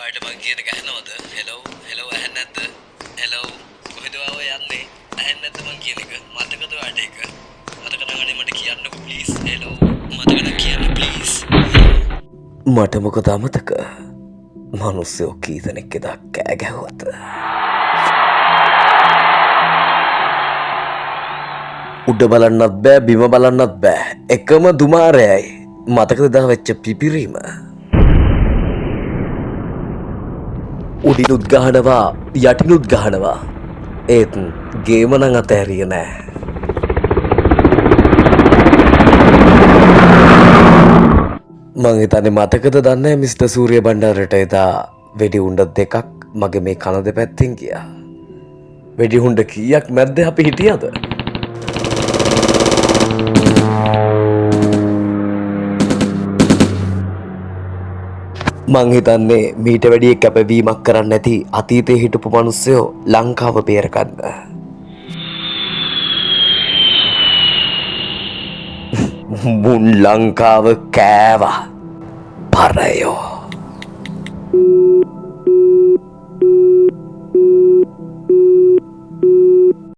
ඔයාට මං කියන එක ඇහෙනවද? හෙලෝ හෙලෝ ඇහෙන්නේ නැද්ද? හෙලෝ කොහෙද ඔය යන්නේ? ඇහෙන්නේ නැද්ද මං කියන එක? මතකද ඔයාට ඒක? මතක නම් අනේ මට කියන්නකෝ ප්ලීස්. හෙලෝ මතක නම් කියන්න ප්ලීස්. මට මොකද අමතක? මිනිස්සු කී දෙනෙක් එදා කෑ ගැහුවද? උඩ බලන්නත් බෑ බිම බලන්නත් බෑ. එකම දුමාරයයි. මතකද දා වෙච්ච පිපිරීම? උඩිනුත් ගහනවා යටිනුත් ගහනවා. ඒත් ගේම නම් අතහැරියේ නෑ. මං හිතන්නේ මතකද දන්නේ මිස්ටර් සූරිය බණ්ඩාරට එදා වෙඩි උණ්ඩ දෙකක් මගේ මේ කන දෙපැත්තෙන් ගියා. වෙඩි උණ්ඩ කීයක් මැද්දේ අපි හිටියද? මං හිතන්නේ මීට වැඩිය කැපවීමක් කරන්න නැති අතීතයේ හිටපු මිනිස්සයෝ ලංකාව බේරගන්න. මුන් ලංකාව කෑවා පරයෝ.